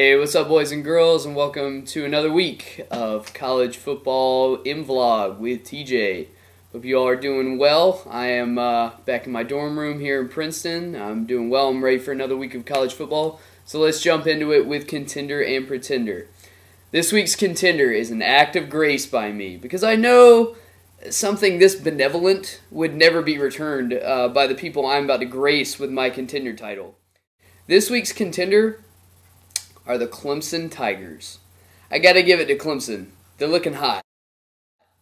Hey, what's up, boys and girls, and welcome to another week of college football vlog with TJ. Hope you all are doing well. I am back in my dorm room here in Princeton. I'm doing well. I'm ready for another week of college football. So let's jump into it with Contender and Pretender. This week's Contender is an act of grace by me because I know something this benevolent would never be returned by the people I'm about to grace with my Contender title. This week's Contender are the Clemson Tigers. I gotta give it to Clemson. They're looking hot.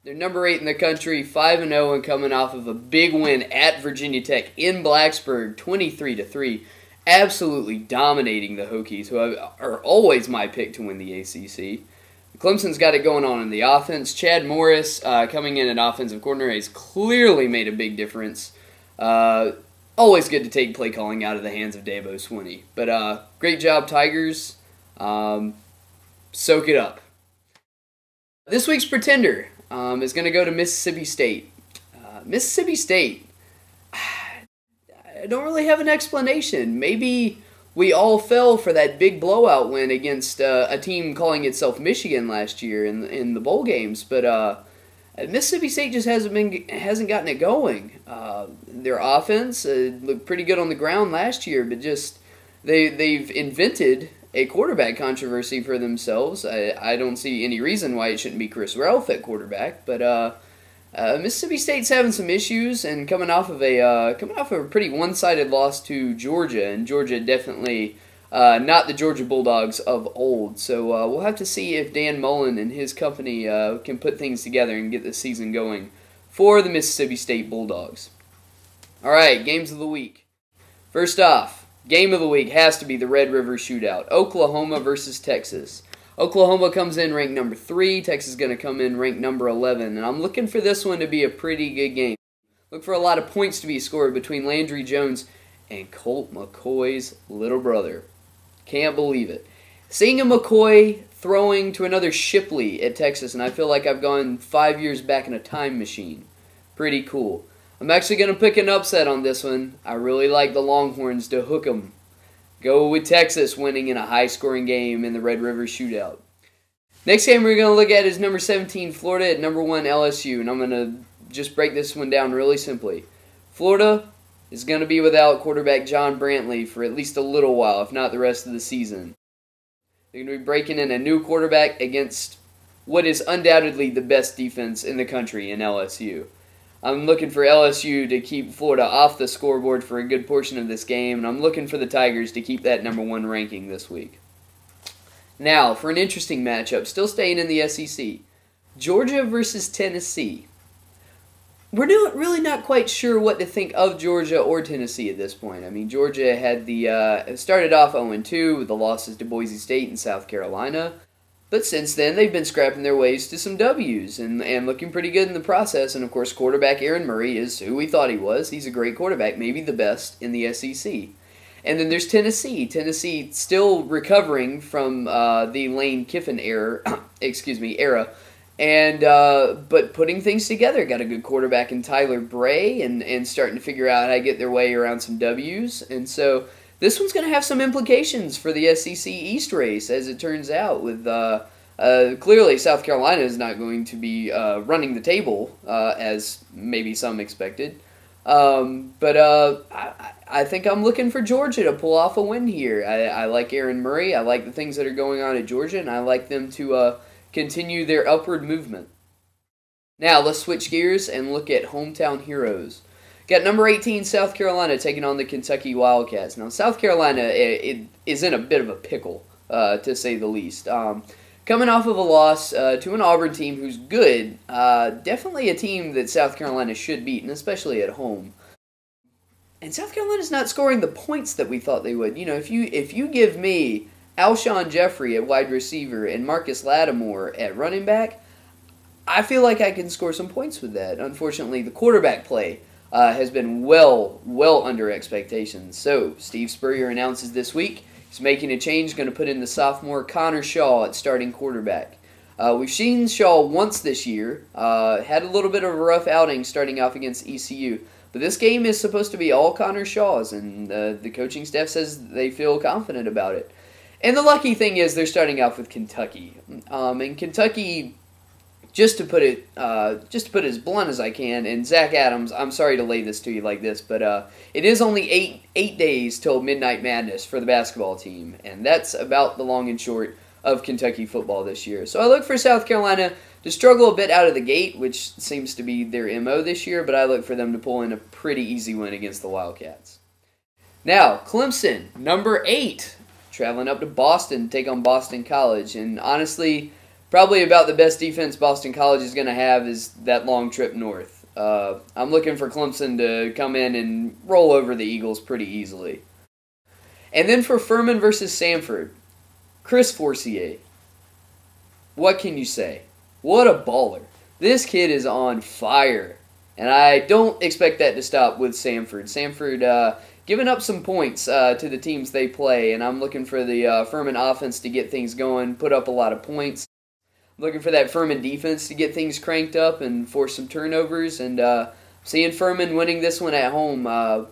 They're number 8 in the country, 5-0, and coming off of a big win at Virginia Tech in Blacksburg, 23-3. Absolutely dominating the Hokies, who are always my pick to win the ACC. Clemson's got it going on in the offense. Chad Morris, coming in at offensive coordinator, has clearly made a big difference. Always good to take play calling out of the hands of Dabo Swinney. But great job, Tigers. Soak it up. This week's Pretender is going to go to Mississippi State. Mississippi State, I don't really have an explanation. Maybe we all fell for that big blowout win against a team calling itself Michigan last year in the bowl games, but Mississippi State just hasn't gotten it going. Their offense looked pretty good on the ground last year, but just they've invented a quarterback controversy for themselves. I don't see any reason why it shouldn't be Chris Ralph at quarterback, but Mississippi State's having some issues and coming off of a pretty one-sided loss to Georgia, and Georgia definitely not the Georgia Bulldogs of old. So we'll have to see if Dan Mullen and his company can put things together and get the season going for the Mississippi State Bulldogs. All right, games of the week. First off, game of the week has to be the Red River Shootout. Oklahoma versus Texas. Oklahoma comes in ranked number 3. Texas is going to come in ranked number 11. And I'm looking for this one to be a pretty good game. Look for a lot of points to be scored between Landry Jones and Colt McCoy's little brother. Can't believe it. Seeing a McCoy throwing to another Shipley at Texas, and I feel like I've gone 5 years back in a time machine. Pretty cool. I'm actually going to pick an upset on this one. I really like the Longhorns to hook 'em. Go with Texas winning in a high-scoring game in the Red River Shootout. Next game we're going to look at is number 17, Florida, at number 1, LSU. And I'm going to just break this one down really simply. Florida is going to be without quarterback John Brantley for at least a little while, if not the rest of the season. They're going to be breaking in a new quarterback against what is undoubtedly the best defense in the country in LSU. I'm looking for LSU to keep Florida off the scoreboard for a good portion of this game, and I'm looking for the Tigers to keep that number 1 ranking this week. Now, for an interesting matchup, still staying in the SEC, Georgia versus Tennessee. We're really not quite sure what to think of Georgia or Tennessee at this point. I mean, Georgia had started off 0-2 with the losses to Boise State and South Carolina. But since then, they've been scrapping their ways to some W's and looking pretty good in the process. And, of course, quarterback Aaron Murray is who we thought he was. He's a great quarterback, maybe the best in the SEC. And then there's Tennessee. Tennessee still recovering from the Lane Kiffin era, and but putting things together. Got a good quarterback in Tyler Bray and starting to figure out how to get their way around some W's. And so this one's going to have some implications for the SEC East race, as it turns out. With clearly, South Carolina is not going to be running the table, as maybe some expected. But I think I'm looking for Georgia to pull off a win here. I like Aaron Murray. I like the things that are going on at Georgia, and I like them to continue their upward movement. Now, let's switch gears and look at hometown heroes. Got number 18, South Carolina, taking on the Kentucky Wildcats. Now, South Carolina is in a bit of a pickle, to say the least. Coming off of a loss to an Auburn team who's good, definitely a team that South Carolina should beat, and especially at home. And South Carolina's not scoring the points that we thought they would. You know, if you give me Alshon Jeffrey at wide receiver and Marcus Lattimore at running back, I feel like I can score some points with that. Unfortunately, the quarterback play has been well under expectations. So, Steve Spurrier announces this week he's making a change, going to put in the sophomore Connor Shaw at starting quarterback. We've seen Shaw once this year, had a little bit of a rough outing starting off against ECU, but this game is supposed to be all Connor Shaw's, and the coaching staff says they feel confident about it. And the lucky thing is they're starting off with Kentucky. And Kentucky, just to put it as blunt as I can, and Zach Adams, I'm sorry to lay this to you like this, but it is only eight days till Midnight Madness for the basketball team, and that's about the long and short of Kentucky football this year. So I look for South Carolina to struggle a bit out of the gate, which seems to be their MO this year, but I look for them to pull in a pretty easy win against the Wildcats. Now, Clemson, number 8, traveling up to Boston to take on Boston College, and honestly, probably about the best defense Boston College is going to have is that long trip north. I'm looking for Clemson to come in and roll over the Eagles pretty easily. And then for Furman versus Samford, Chris Forcier. What can you say? What a baller. This kid is on fire. And I don't expect that to stop with Samford. Samford giving up some points to the teams they play, and I'm looking for the Furman offense to get things going, put up a lot of points. I'm looking for that Furman defense to get things cranked up and force some turnovers, and seeing Furman winning this one at home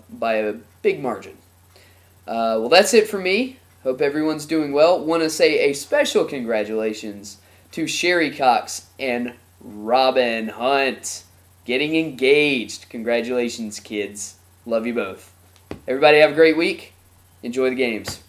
by a big margin. Well, that's it for me. Hope everyone's doing well. Want to say a special congratulations to Sherry Cox and Robin Hunt getting engaged. Congratulations, kids. Love you both. Everybody have a great week. Enjoy the games.